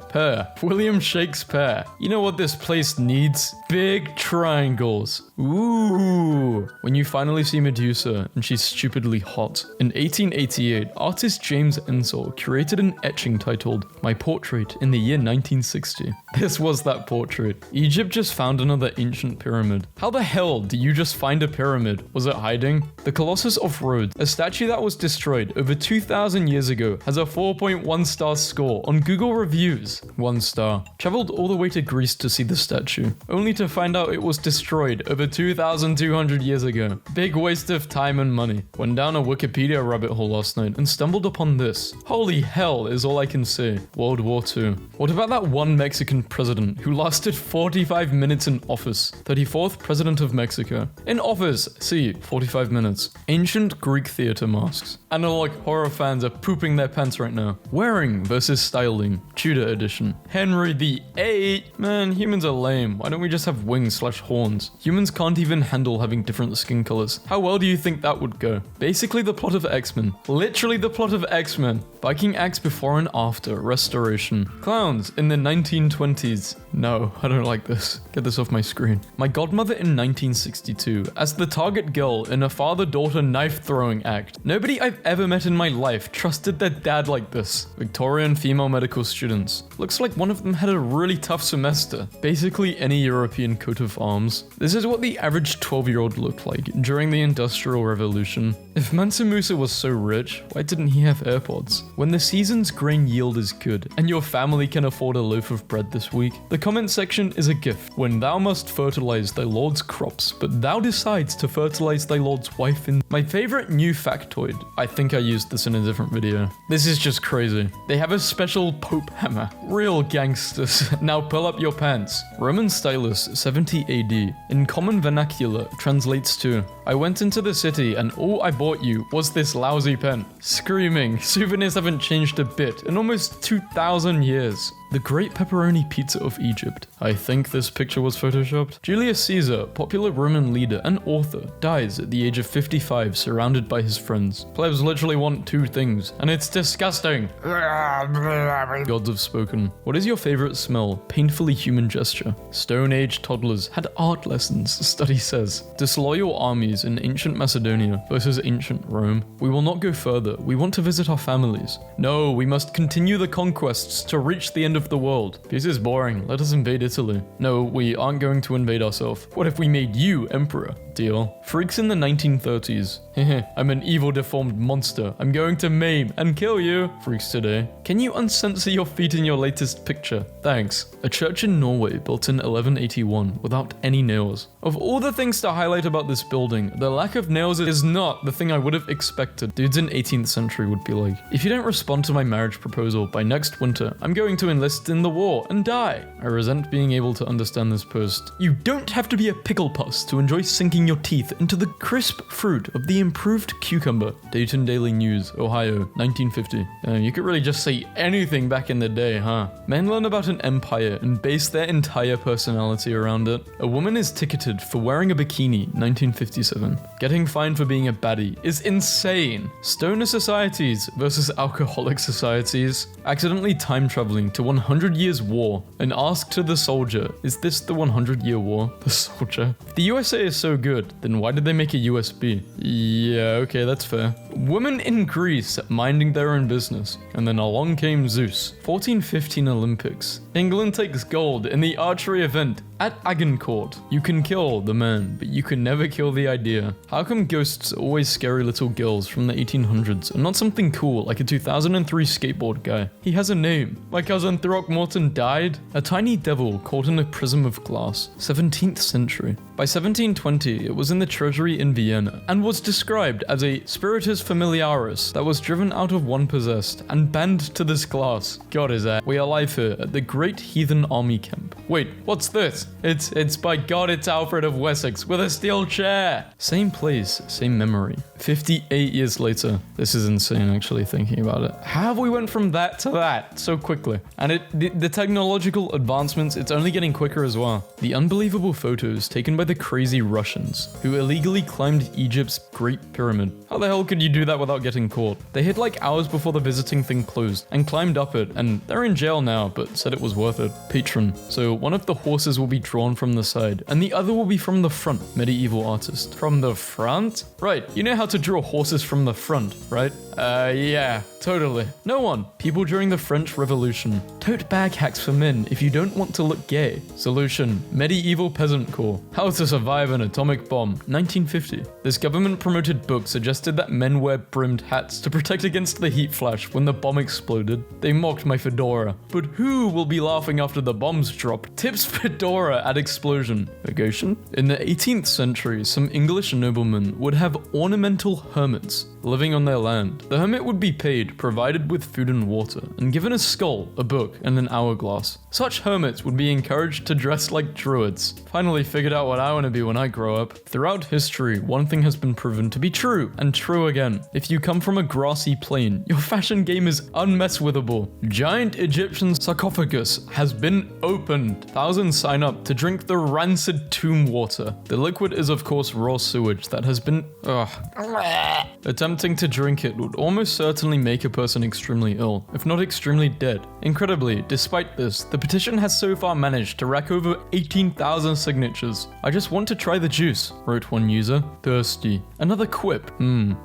Shakespeare. You know what this place needs? Big triangles. Ooh. When you finally see Medusa and she's stupidly hot. In 1888, artist James Ensor curated an etching titled My Portrait in the year 1960. This was that portrait. Egypt just found another ancient pyramid. How the hell do you just find a pyramid? Was it hiding? The Colossus of Rhodes, a statue that was destroyed over 2,000 years ago, has a 4.1 star score on Google Reviews. 1 star. Traveled all the way to Greece to see the statue, only to find out it was destroyed over 2,200 years ago. Big waste of time and money. Went down a Wikipedia rabbit hole last night and stumbled upon this. Holy hell is all I can say. World War II. What about that one Mexican president who lasted 45 minutes in office? 34th president of Mexico. In office, see, 45 minutes. Ancient Greek theater masks. Analog horror fans are pooping their pants right now. Wearing versus styling. Tudor edition. Henry VIII. Man, humans are lame. Why don't we just have wings/horns? Humans can't even handle having different skin colors. How well do you think that would go? Basically the plot of X-Men. Literally the plot of X-Men. Viking axe before and after restoration. Clowns in the 1920s. No, I don't like this. Get this off my screen. My godmother in 1962 as the target girl in a father-daughter knife-throwing act. Nobody I've ever met in my life trusted their dad like this. Victorian female medical students. Looks like one of them had a really tough semester. Basically any European coat of arms. This is what the average 12-year-old looked like during the Industrial Revolution. If Mansa Musa was so rich, why didn't he have AirPods? When the season's grain yield is good, and your family can afford a loaf of bread this week, the comment section is a gift. When thou must fertilize thy lord's crops, but thou decides to fertilize thy lord's wife in... My favorite new factoid. I think I used this in a different video. This is just crazy. They have a special Pope hammer. Real gangsters. Now pull up your pants. Roman stylus 70 AD. In common vernacular translates to, I went into the city and all I bought you was this lousy pen. Screaming. Souvenirs haven't changed a bit in almost 2,000 years. The Great Pepperoni Pizza of Egypt. I think this picture was photoshopped. Julius Caesar, popular Roman leader and author, dies at the age of 55 surrounded by his friends. Plebs literally want 2 things, and it's disgusting. Gods have spoken. What is your favorite smell? Painfully human gesture. Stone Age toddlers had art lessons, study says. Disloyal armies in ancient Macedonia versus ancient Rome. We will not go further. We want to visit our families. No, we must continue the conquests to reach the end of the world. This is boring. Let us invade Italy. No, we aren't going to invade ourselves. What if we made you emperor? Deal. Freaks in the 1930s. Hehe, I'm an evil deformed monster. I'm going to maim and kill you. Freaks today. Can you uncensor your feet in your latest picture? Thanks. A church in Norway built in 1181 without any nails. Of all the things to highlight about this building, the lack of nails is not the thing I would have expected. Dudes in 18th century would be like, if you don't respond to my marriage proposal by next winter, I'm going to enlist in the war and die. I resent being able to understand this post. You don't have to be a pickle puss to enjoy sinking your teeth into the crisp fruit of the improved cucumber. Dayton Daily News, Ohio, 1950. You could really just say anything back in the day, huh? Men learn about an empire and base their entire personality around it. A woman is ticketed for wearing a bikini, 1957. Getting fined for being a baddie is insane. Stoner societies versus alcoholic societies. Accidentally time traveling to 100 Years War and ask to the soldier, is this the 100-year war? The soldier. If the USA is so good, then why did they make a USB? Yeah, okay, that's fair. Women in Greece minding their own business. And then along came Zeus. 1415 Olympics. England takes gold in the archery event at Agincourt. You can kill the man, but you can never kill the idea. How come ghosts are always scary little girls from the 1800s and not something cool like a 2003 skateboard guy? He has a name. My cousin Throckmorton died. A tiny devil caught in a prism of glass. 17th century. By 1720, it was in the treasury in Vienna and was described as a spiritus Letters Familiaris that was driven out of one possessed and banned to this class. God is that. We are live here at the Great Heathen Army Camp. Wait, what's this? It's by God, it's Alfred of Wessex with a steel chair. Same place, same memory. 58 years later. This is insane actually thinking about it. How have we went from that to that so quickly? And the technological advancements, it's only getting quicker as well. The unbelievable photos taken by the crazy Russians who illegally climbed Egypt's Great Pyramid. How the hell could you do that without getting caught? They hid like hours before the visiting thing closed and climbed up it, and they're in jail now, but said it was worth it. Patron. So one of the horses will be drawn from the side and the other will be from the front. Medieval artist. From the front? Right, you know how to draw horses from the front, right? Yeah, totally. No one. People during the French Revolution. Tote bag hacks for men if you don't want to look gay. Solution. Medieval peasant corps. How to survive an atomic bomb. 1950. This government-promoted book suggested that men wear brimmed hats to protect against the heat flash when the bomb exploded. They mocked my fedora. But who will be laughing after the bombs drop? Tips fedora at explosion. Negation? In the 18th century, some English noblemen would have ornamental hermits living on their land. The hermit would be paid, provided with food and water, and given a skull, a book, and an hourglass. Such hermits would be encouraged to dress like druids. Finally figured out what I want to be when I grow up. Throughout history, one thing has been proven to be true, and true again. If you come from a grassy plain, your fashion game is unmesswithable. Giant Egyptian sarcophagus has been opened. Thousands sign up to drink the rancid tomb water. The liquid is of course raw sewage that has been... Attempting to drink it would almost certainly make a person extremely ill, if not extremely dead. Incredibly, despite this, the petition has so far managed to rack over 18,000 signatures. I just want to try the juice, wrote one user. Thirsty. Another quip.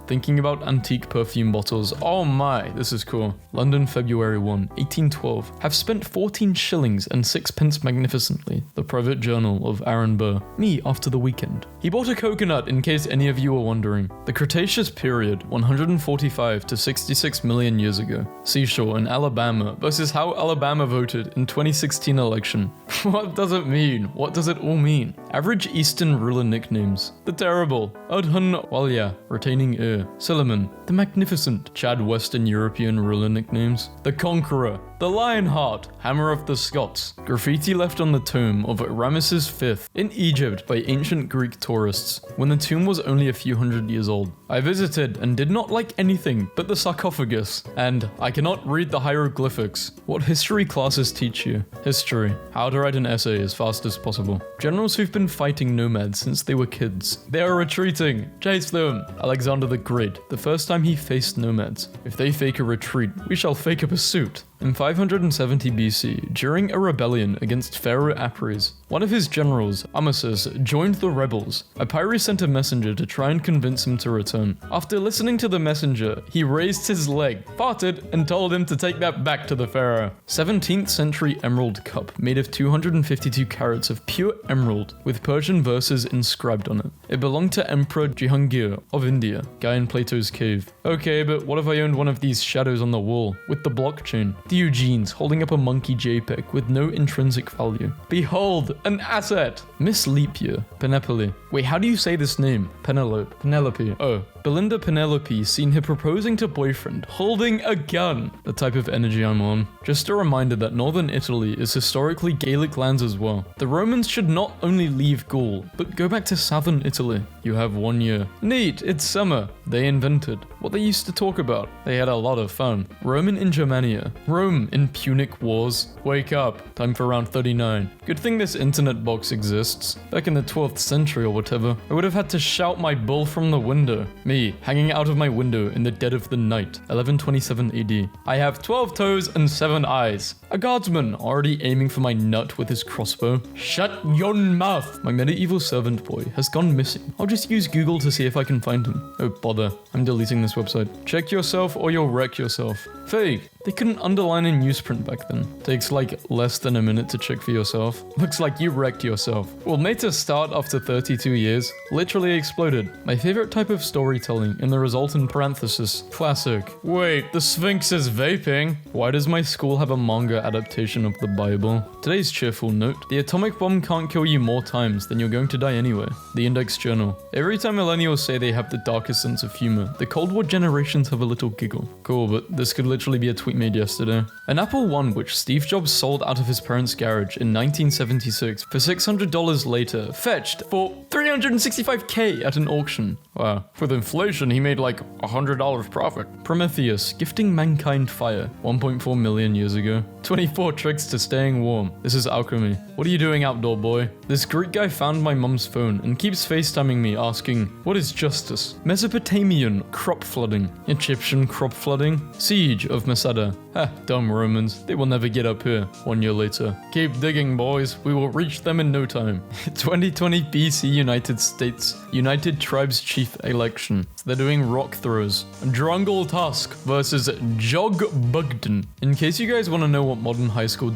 Thinking about antique perfume bottles. Oh my, this is cool. London, February 1, 1812. Have spent 14 shillings and 6 pence magnificently. The private journal of Aaron Burr. Me after the weekend. He bought a coconut in case any of you were wondering. The Cretaceous period, 145 to 66 million years ago. Seashore in Alabama versus how Alabama voted in 2016 election. What does it mean? What does it all mean? Average Eastern ruler nicknames. The Terrible. Adhun Walya, retaining heir. Suleiman. The Magnificent. Chad Western European ruler nicknames. The Conqueror. The Lionheart, Hammer of the Scots. Graffiti left on the tomb of Ramesses V in Egypt by ancient Greek tourists when the tomb was only a few hundred years old. I visited and did not like anything but the sarcophagus, and I cannot read the hieroglyphics. What history classes teach you? History. How to write an essay as fast as possible. Generals who've been fighting nomads since they were kids. They are retreating. Chase them. Alexander the Great, the first time he faced nomads. If they fake a retreat, we shall fake a pursuit. In 570 BC, during a rebellion against Pharaoh Apries, one of his generals, Amasis, joined the rebels. Apries sent a messenger to try and convince him to return. After listening to the messenger, he raised his leg, farted, and told him to take that back to the pharaoh. 17th century emerald cup made of 252 carats of pure emerald with Persian verses inscribed on it. It belonged to Emperor Jehangir of India, guy in Plato's cave. Okay, but what if I owned one of these shadows on the wall with the blockchain? Diogenes holding up a monkey JPEG with no intrinsic value. Behold, an asset! Miss Leap Year. Penelope. Wait, how do you say this name? Penelope. Oh. Belinda Penelope seen her proposing to boyfriend, holding a gun. The type of energy I'm on. Just a reminder that northern Italy is historically Gaelic lands as well. The Romans should not only leave Gaul, but go back to southern Italy. You have 1 year. Neat, it's summer. They invented what they used to talk about. They had a lot of fun. Roman in Germania. Rome in Punic Wars. Wake up. Time for round 39. Good thing this internet box exists. Back in the 12th century or whatever, I would have had to shout my bull from the window. Me, hanging out of my window in the dead of the night. 1127 AD. I have 12 toes and 7 eyes. A guardsman already aiming for my nut with his crossbow. Shut your mouth! My medieval servant boy has gone missing. I'll just use Google to see if I can find him. Oh bother, I'm deleting this website. Check yourself or you'll wreck yourself. Fake. They couldn't underline in newsprint back then. Takes like less than a minute to check for yourself. Looks like you wrecked yourself. Well, made to start after 32 years, literally exploded. My favorite type of storytelling in the resultant parenthesis. Classic. Wait, the Sphinx is vaping. Why does my school have a manga adaptation of the Bible? Today's cheerful note. The atomic bomb can't kill you more times than you're going to die anyway. The Index Journal. Every time millennials say they have the darkest sense of humor, the Cold War generations have a little giggle. Cool, but this could literally be a tweet made yesterday. An Apple I which Steve Jobs sold out of his parents' garage in 1976 for $600 later, fetched for $365K at an auction. Wow. With inflation, he made like $100 profit. Prometheus, gifting mankind fire 1.4 million years ago. 24 tricks to staying warm. This is alchemy. What are you doing, outdoor boy? This Greek guy found my mum's phone and keeps FaceTiming me asking, what is justice? Mesopotamian crop flooding. Egyptian crop flooding. Siege of Masada. Ha, dumb Romans. They will never get up here. 1 year later. Keep digging, boys. We will reach them in no time. 2020 BC United States. United Tribes Chief election. They're doing rock throws. Drungle Tusk versus Jog Bugden. In case you guys want to know what modern high school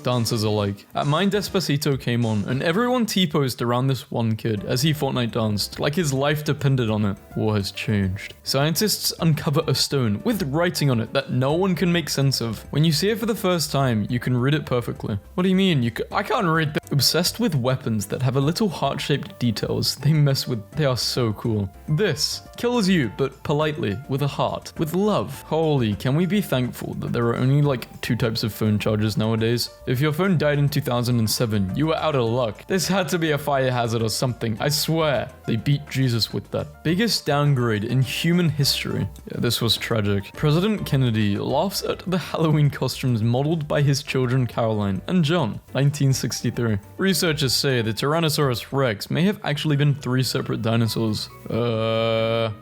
dancers are like. At mine, Despacito came on, and everyone T-posed around this one kid as he Fortnite danced, like his life depended on it. War has changed. Scientists uncover a stone with writing on it that no one can make sense of. When you see it for the first time, you can read it perfectly. What do you mean? I can't read that. Obsessed with weapons that have a little heart-shaped details they are so cool. This kills you, but politely, with a heart, with love. Holy, can we be thankful that there are only like 2 types of phone chargers nowadays? If your phone died in 2007, you were out of luck. This had to be a fire hazard or something, I swear. They beat Jesus with that. Biggest downgrade in human history. Yeah, this was tragic. President Kennedy laughs at the Halloween costumes modeled by his children Caroline and John, 1963. Researchers say the Tyrannosaurus Rex may have actually been 3 separate dinosaurs.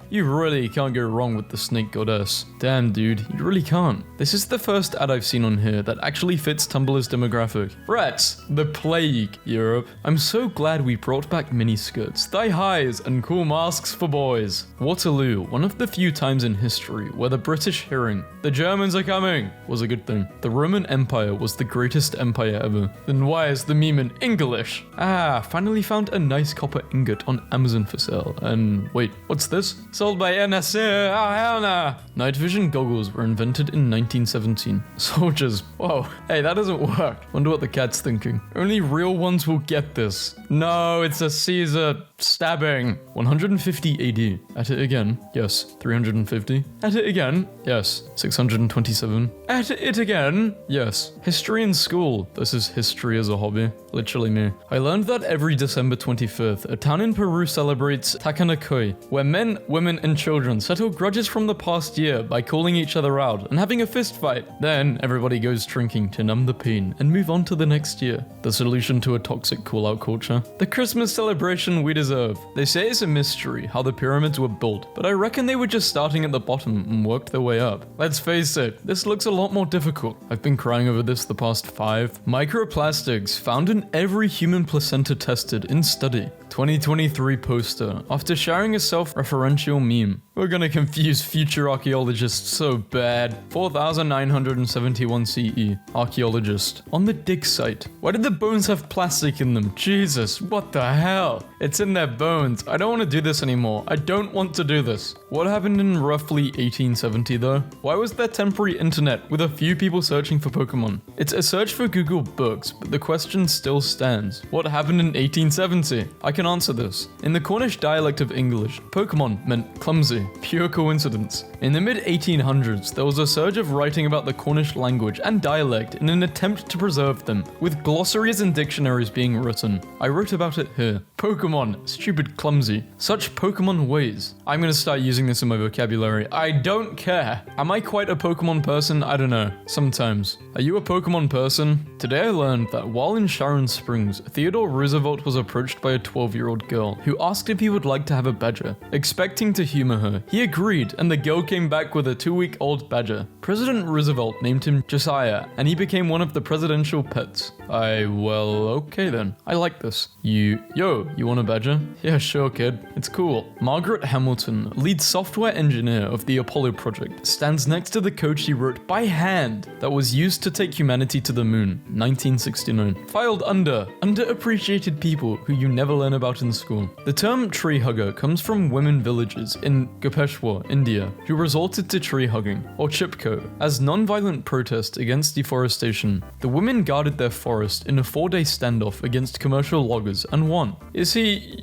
You really can't go wrong with the snake goddess. Damn, dude, you really can't. This is the first ad I've seen on here that actually fits Tumblr's demographic. Rats, the plague, Europe. I'm so glad we brought back miniskirts, thigh highs, and cool masks for boys. Waterloo, one of the few times in history where the British hearing, "The Germans are coming," was a good thing. The Roman Empire was the greatest empire ever. Then why is the meme in English? Finally found a nice copper ingot on Amazon for sale. And wait, what's this? Sold by NSA, oh hell nah. Night vision goggles were invented in 1917. Soldiers, whoa, hey, that doesn't work. Wonder what the cat's thinking. Only real ones will get this. No, it's a Caesar stabbing. 150 AD. At it again. Yes. 350. At it again. Yes. 627. At it again. Yes. History in school. This is history as a hobby. Literally me. I learned that every December 25th, a town in Peru celebrates Takanakoi, where men, women, and children settle grudges from the past year by calling each other out and having a fist fight. Then everybody goes drinking to numb the pain and move on to the next year. The solution to a toxic call-out culture. The Christmas celebration we deserve. They say it's a mystery how the pyramids were built, but I reckon they were just starting at the bottom and worked their way up. Let's face it, this looks a lot more difficult. I've been crying over this the past 5. Microplastics found in every human placenta tested in study. 2023 poster. After sharing a self-referential meme. We're gonna confuse future archaeologists so bad. 4971 CE. Archaeologist. On the dig site. Why did the bones have plastic in them? Jesus, what the hell? It's in their bones. I don't want to do this anymore. I don't want to do this. What happened in roughly 1870 though? Why was there temporary internet with a few people searching for Pokemon? It's a search for Google books, but the question still stands. What happened in 1870? I can answer this. In the Cornish dialect of English, Pokemon meant clumsy. Pure coincidence. In the mid-1800s, there was a surge of writing about the Cornish language and dialect in an attempt to preserve them, with glossaries and dictionaries being written. I wrote about it here. Pokemon, stupid clumsy. Such Pokemon ways. I'm gonna start using this in my vocabulary. I don't care. Am I quite a Pokemon person? I don't know. Sometimes. Are you a Pokemon person? Today I learned that while in Sharon Springs, Theodore Roosevelt was approached by a 12-year-old 12-year-old girl who asked if he would like to have a badger. Expecting to humor her, he agreed, and the girl came back with a 2-week-old badger. President Roosevelt named him Josiah, and he became one of the presidential pets. Well, okay then. I like this. You want a badger? Yeah, sure, kid. It's cool. Margaret Hamilton, lead software engineer of the Apollo project, stands next to the code she wrote by hand that was used to take humanity to the moon, 1969. Filed under underappreciated people who you never learn about in school. The term tree hugger comes from women villagers in Peshawar, India, who resorted to tree hugging, or chipko, as non-violent protest against deforestation. The women guarded their forest in a 4-day standoff against commercial loggers and won. Is he,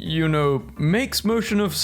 makes motion of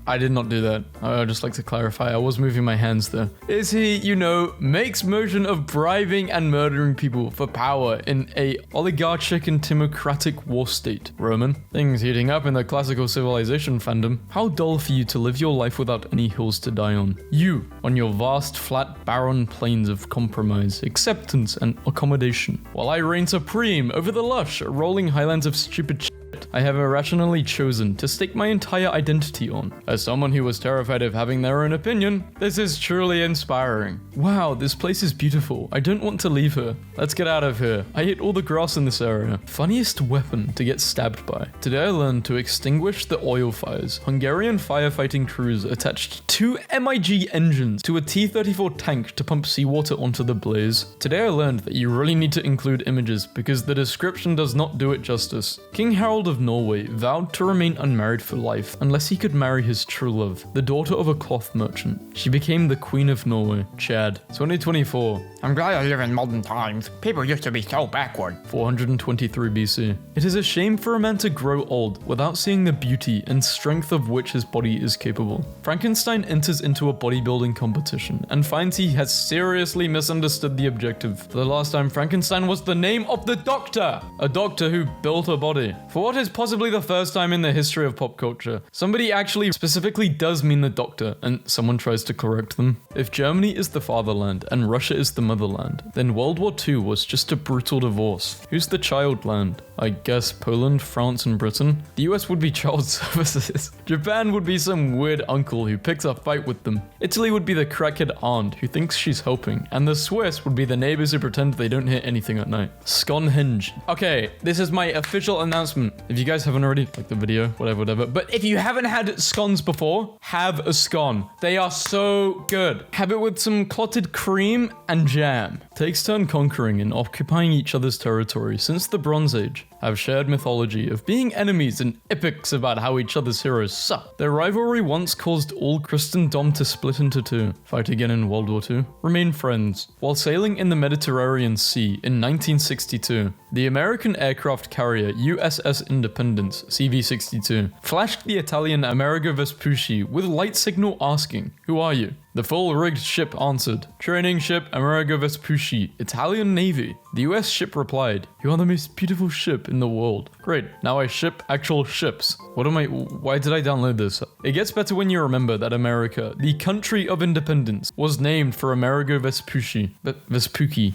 I did not do that. I'd just like to clarify, I was moving my hands there. Is he, makes motion of bribing and murdering people for power in a oligarchic and timocratic war state? Roman, things heating up in the classical civilization fandom. How dull for you to live your life without any hills to die on. You, on your vast, flat, barren plains of compromise, acceptance, and accommodation. While I reign supreme over the lush, rolling highlands of stupid I have irrationally chosen to stake my entire identity on. As someone who was terrified of having their own opinion, this is truly inspiring. Wow, this place is beautiful. I don't want to leave her. Let's get out of here. I hate all the grass in this area. Funniest weapon to get stabbed by. Today I learned to extinguish the oil fires. Hungarian firefighting crews attached 2 MiG engines to a T-34 tank to pump seawater onto the blaze. Today I learned that you really need to include images because the description does not do it justice. King Harold of Norway vowed to remain unmarried for life unless he could marry his true love, the daughter of a cloth merchant. She became the Queen of Norway. Chad, 2024. I'm glad I live in modern times. People used to be so backward. 423 BC. It is a shame for a man to grow old without seeing the beauty and strength of which his body is capable. Frankenstein enters into a bodybuilding competition and finds he has seriously misunderstood the objective. The last time Frankenstein was the name of the doctor, a doctor who built a body. For what is possibly the first time in the history of pop culture, somebody actually specifically does mean the doctor, and someone tries to correct them. If Germany is the fatherland and Russia is the motherland, then World War II was just a brutal divorce. Who's the child land? I guess Poland, France, and Britain. The US would be child services. Japan would be some weird uncle who picks a fight with them. Italy would be the crackhead aunt who thinks she's helping. And the Swiss would be the neighbors who pretend they don't hear anything at night. Sconehenge. Okay, this is my official announcement. If you guys haven't already, like the video, whatever. But if you haven't had scones before, have a scone. They are so good. Have it with some clotted cream and jam. Takes turn conquering and occupying each other's territory since the Bronze Age. Have shared mythology of being enemies and epics about how each other's heroes suck. Their rivalry once caused all Christendom to split into 2. Fight again in World War II. Remain friends. While sailing in the Mediterranean Sea in 1962, the American aircraft carrier USS Independence, CV-62, flashed the Italian Amerigo Vespucci with a light signal asking, "Who are you?" The full-rigged ship answered, "Training ship Amerigo Vespucci, Italian Navy." The US ship replied, "You are the most beautiful ship in the world." Great, now I ship actual ships. Why did I download this? It gets better when you remember that America, the country of independence, was named for Amerigo Vespucci. Vespucci.